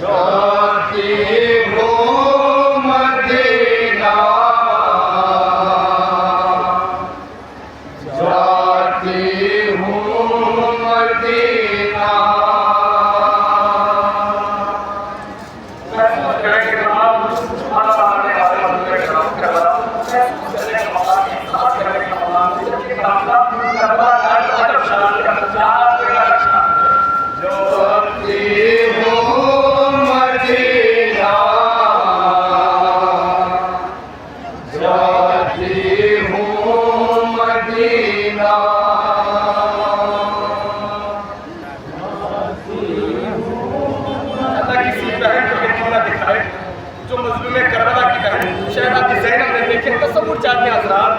जाती हूँ मदीना, जाती हूँ मदीना। जो मजलूम करबला की बहन शहजादी ज़ैनब ने देखे तस्वुर चाहते हज़रात।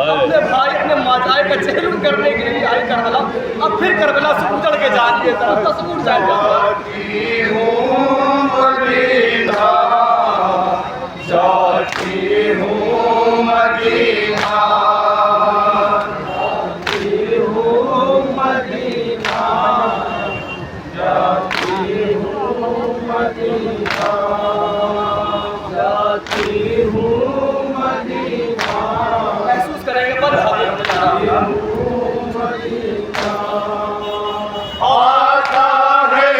अपने भाई अपने माताए का चेहरा करने के लिए आई करबला। अब फिर करबला से उजड़ के जा रही है, तस्वुर जाती हूँ मदीना, जाती हूँ मदीना, जाती हूँ मदीना, जाती हूँ मदीना, जाती हूँ मदीना। महसूस करेंगे पर आता है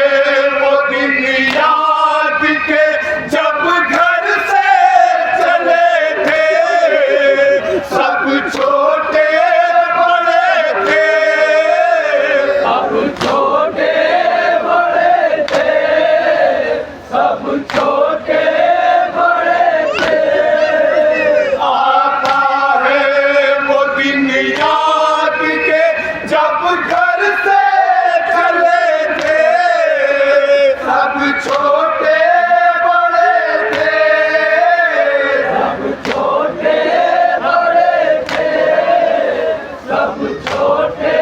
वो दिन याद के जब घर से चले थे, सब छोटे बड़े थे, सब छोटे बड़े थे, सब छोटे बड़े थे। आता है वो दिन याद के जब घर से चले थे, सब छोटे बड़े थे, सब छोटे बड़े थे, सब छोटे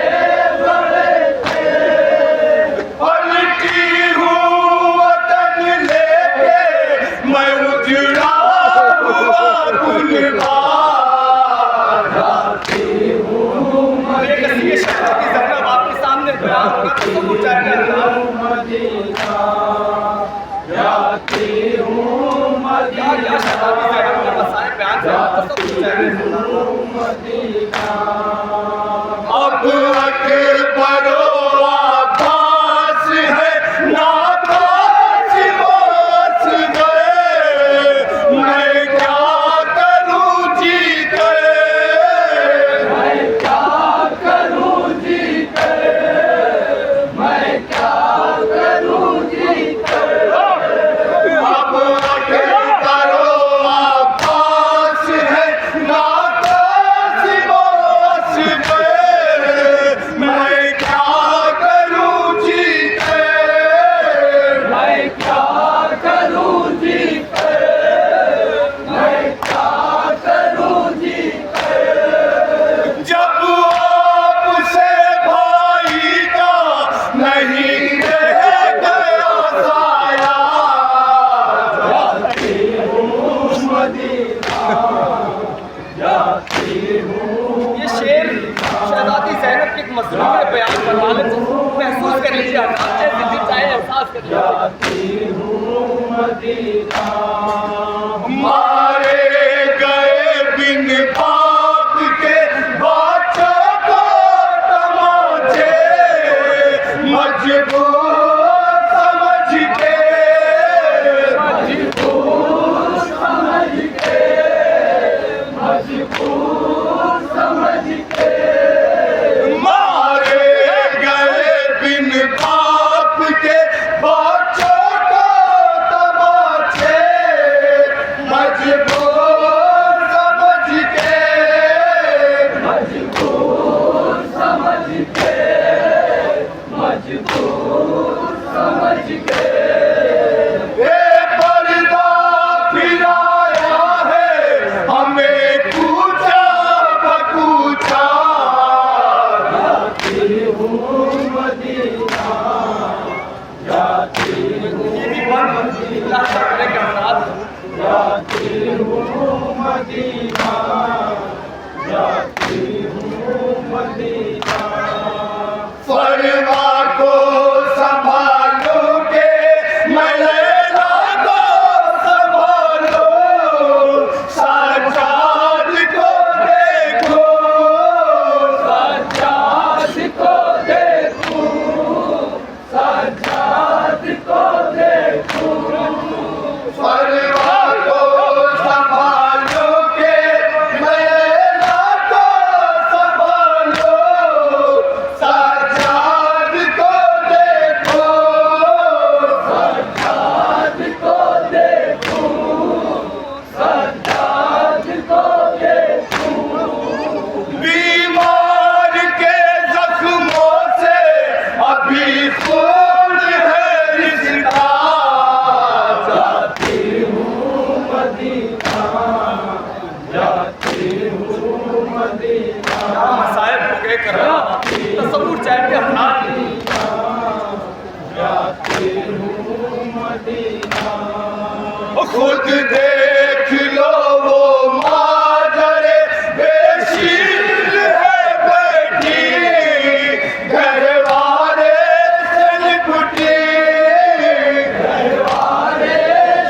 बड़े थे। पलटी हूँ वतन लेके मैं उजड़ा हुआ गुलबार, जाती हूँ ज़ैनब आपके सामने बयान होगा तो सब मदीना, जाती हूँ मदीना, शहजादी ज़ैनब ने बसाए बयान जाती हूँ मदीना। अब अकबर अब्बास है नाबास वास गए, मैं क्या करूँ जी गए, मैं क्या करूँ जी गए, मैं क्या करूँ जी गए। अब अकबर अब्बास है नाबास वास गए, मैं क्या करूँ जी गए, मैं क्या करूँ जी गए, मैं क्या करूँ जी गए। जब आपसे भाई का नहीं रह गया साया, जाती हूँ मदीना, जाती हूँ। ये शेर शहजादी ज़ैनब के एक मजलूम ने बयान करवाने से महसूस कर लीजिए, चाहे एहसास कर लीजिए। जाती हूँ मदीना, मारे गए बिन बाप के बच्चों को तमाचे, मजबूर समझ के, मजबूर समझ के, मजबूर समझ के। मारे गए बिन बाप के बच्चों खुद देख लो वो माजरे बेशील है बैठी घरवाले से लिपटी घरवाले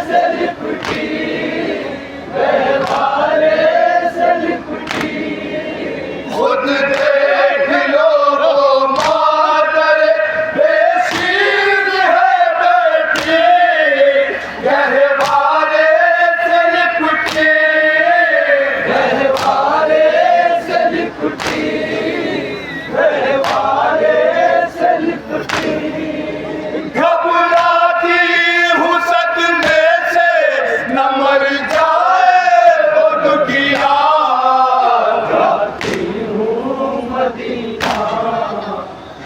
से लिपटी घरवाले से लिपटी खुद देख लो वो माजरे बेशील है बैठी घरवाले से लिपटी घरवाले से लिपटी घरवाले से लिपटी घबराती हूँ सदमे से न मर जाए वो दुखिया जाती हूँ मदीना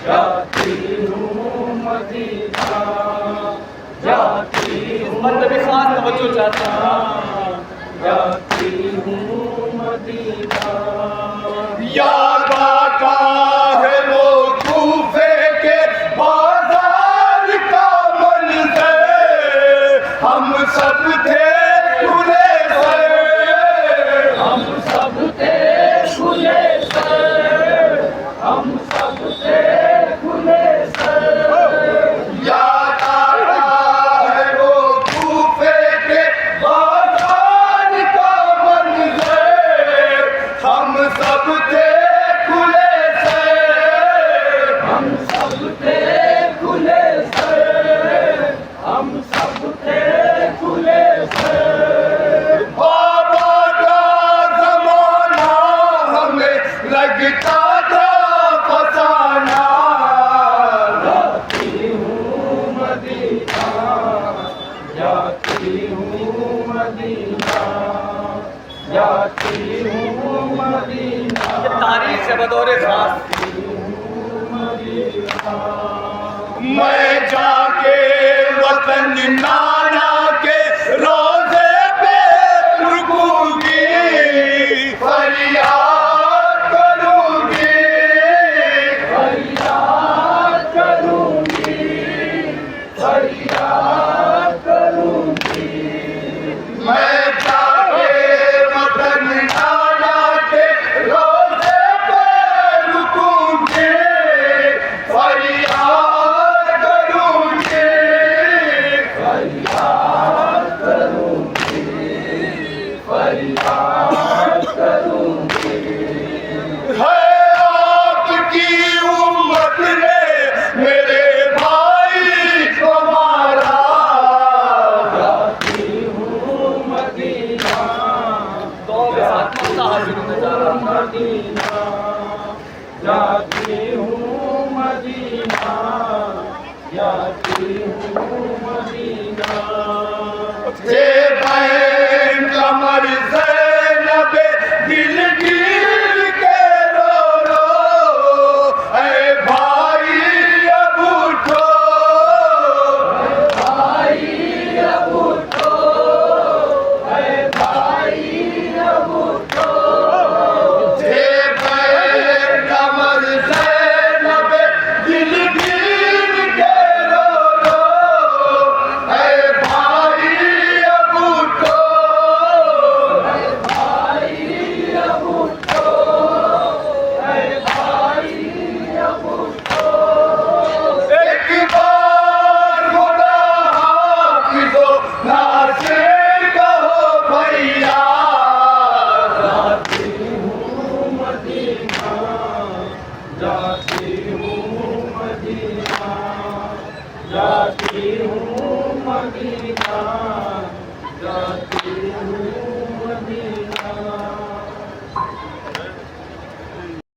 जाती हूँ मदीना जाती मतलब खास तवज्जो चाहता हूँ जाती हूँ मदीना याद आता है वो कूफे के बाजार का मंजर हम सब थे खुले सर हम सब थे खुले सर हम सब थे खुले सर याद आता है वो कूफे के बाजार का मंजर हम सब थे खुले सर हम सब थे खुले सर हम सब थे खुले सर बाबा का जमाना हमें लगता था फसाना जाती हूँ मदीना जाती हूँ मदीना जाती हूँ मदीना ये तारीख है बतौर खास मैं जाके वतन नाना के रोजे पे रुकूंगी फरियाद करूंगी फरियाद करूंगी फरियाद करूंगी मैं जाके वतन नाना के रोजे पे रुकूंगी फरियाद करूंगी फरियाद करूंगी फरियाद करूंगी है आपकी उम्मत ने मेरे भाई को मारा जाती हूँ मदीना